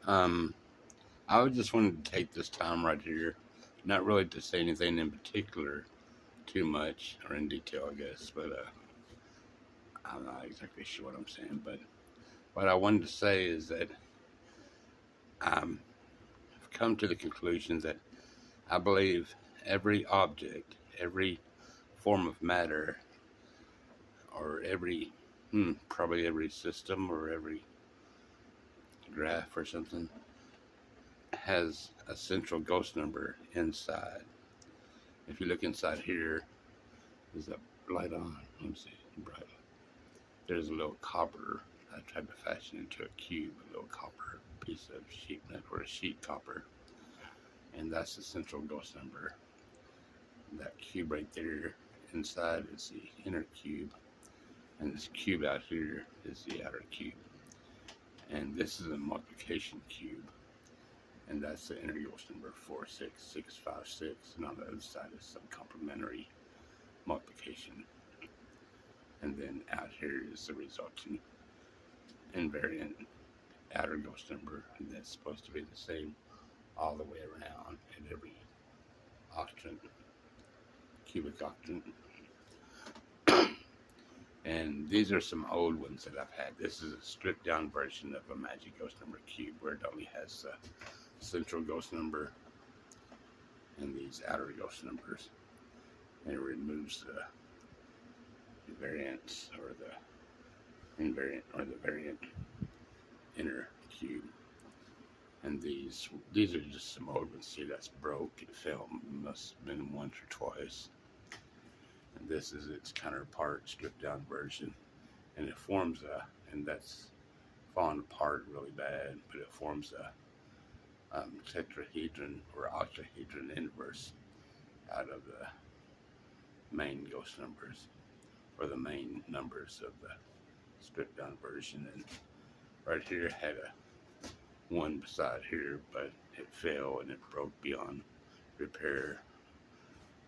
Um, I would just wanted to take this time right here, not really to say anything in particular too much or in detail, I guess, but I'm not exactly sure what I'm saying. But what I wanted to say is that I've come to the conclusion that I believe every object, every form of matter, or probably every system or every graph or something has a central ghost number inside. If you look inside here, there's a light on. Let me see, bright. There's a little copper I tried to fashion into a cube, a little copper piece of sheet metal or a sheet copper, and that's the central ghost number. That cube right there inside is the inner cube, and this cube out here is the outer cube. And this is a multiplication cube, and that's the inner ghost number 46656, and on the other side is some complementary multiplication. And then out here is the resulting invariant outer ghost number, and that's supposed to be the same all the way around at every octant, cubic octant. And these are some old ones that I've had. This is a stripped down version of a magic ghost number cube where it only has the central ghost number and these outer ghost numbers, and it removes the variance or the invariant or the variant inner cube. And these are just some old ones. See, that's broke. It fell, must have been once or twice. And this is its counterpart, stripped down version, and it forms and that's fallen apart really bad, but it forms a tetrahedron or octahedron inverse out of the main ghost numbers, or the main numbers of the stripped down version. And right here had a one beside here, but it fell and it broke beyond repair.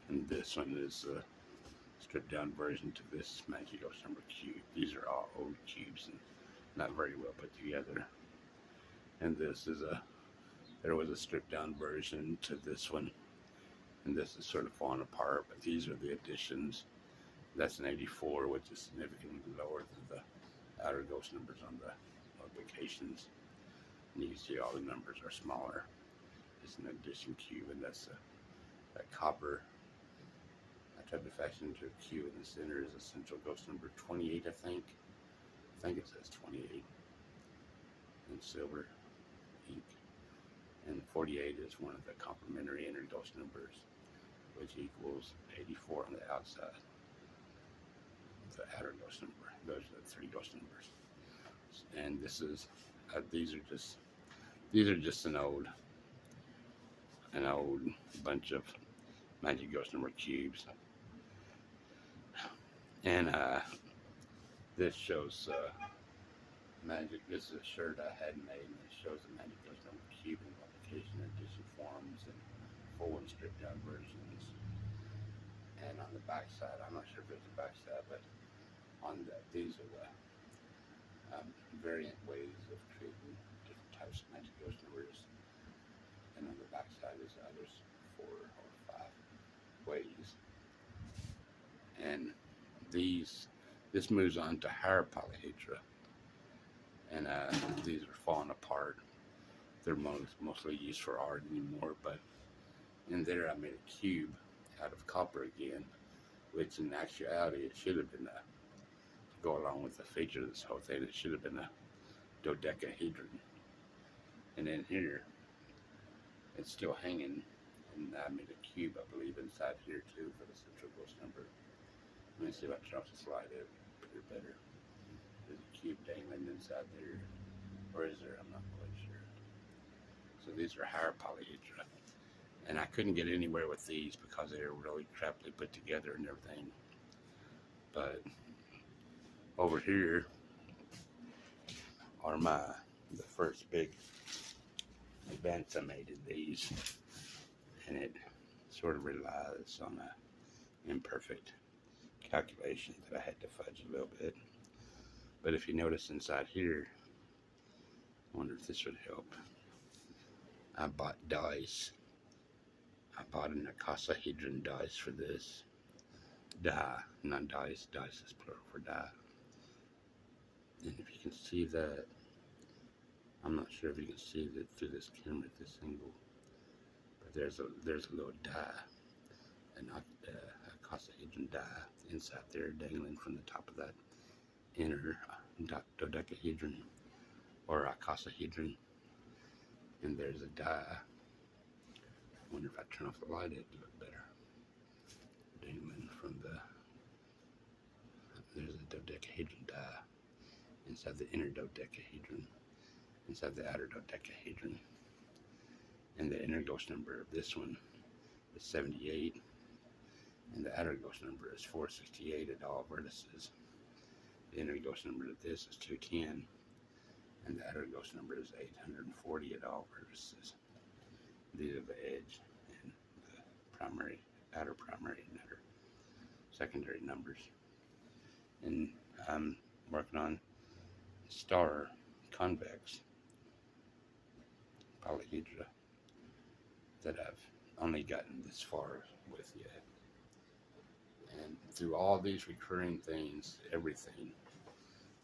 And this one is a stripped down version to this magic ghost number cube. These are all old cubes and not very well put together. And this is there was a stripped down version to this one, and this is sort of falling apart, but these are the additions. That's an 84, which is significantly lower than the outer ghost numbers on the multiplications. And you can see all the numbers are smaller. It's an addition cube, and that's that copper. I tried to fashion into a cube, in the center is a central ghost number 28, I think. I think it says 28 in silver ink. And 48 is one of the complementary inner ghost numbers, which equals 84 on the outside. The outer ghost number. Those are the three ghost numbers. And this is these are just an old bunch of magic ghost number cubes. And this shows magic. This is a shirt I had made, and it shows the magic ghost number cube in multiplication, addition forms, and full and stripped down versions. And on the back side, I'm not sure if there's a back side, but on these are the variant ways of creating different types of magic ghost numbers. And on the back side is the others 4 or 5 ways. And this moves on to higher polyhedra, and these are falling apart. They're mostly used for art anymore, but in there I made a cube out of copper again, which in actuality it should have been to go along with the feature of this whole thing. It should have been a dodecahedron. And in here it's still hanging, and I made a cube, I believe, inside here too for the central ghost number. Let me see if I can drop the slide there better. There's a cube dangling inside there. Or is there? I'm not quite sure. So these are higher polyhedra. And I couldn't get anywhere with these because they were really crappily put together and everything. But over here are the first big advance I made in these. And it sort of relies on an imperfect calculation that I had to fudge a little bit. But if you notice inside here, I wonder if this would help. I bought dice. I bought an icosahedron dice for this. Die, not dice. Dice is plural for die. And if you can see that, I'm not sure if you can see that through this camera at this angle, but there's a little die, an icosahedron die inside there, dangling from the top of that inner dodecahedron or icosahedron, and there's a die. I wonder if I turn off the light, it'd look better. Dangling from there's a dodecahedron die inside the inner dodecahedron, inside the outer dodecahedron, and the inner ghost number of this one is 78, and the outer ghost number is 468 at all vertices. The inner ghost number of this is 210, and the outer ghost number is 840 at all vertices. These are the edge and the primary, outer primary, and outer secondary numbers. And I'm working on star convex polyhedra that I've only gotten this far with yet. And through all these recurring things, everything,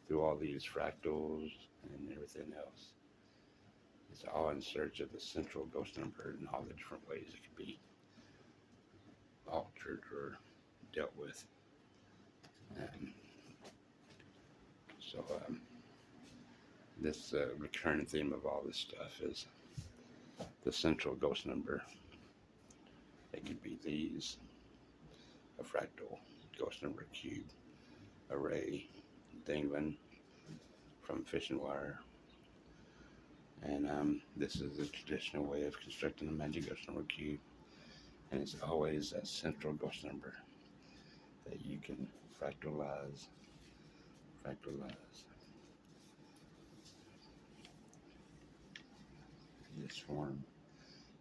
through all these fractals and everything else, it's all in search of the central ghost number and all the different ways it could be altered or dealt with. This recurring theme of all this stuff is the central ghost number. It could be these, a fractal ghost number cube array dangling from fishing wire. And this is the traditional way of constructing a magic ghost number cube. And it's always that central ghost number that you can fractalize in this form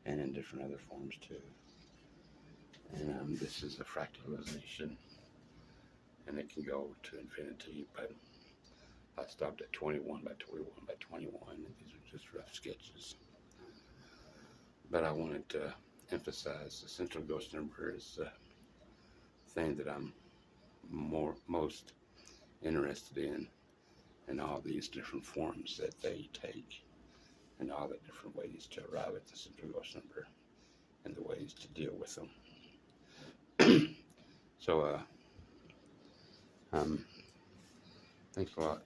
and in different other forms too. And this is a fractalization, and it can go to infinity, but I stopped at 21 by 21 by 21, and these are just rough sketches. But I wanted to emphasize the central ghost number is the thing that I'm most interested in all these different forms that they take, and all the different ways to arrive at the central ghost number, and the ways to deal with them. So, thanks a lot.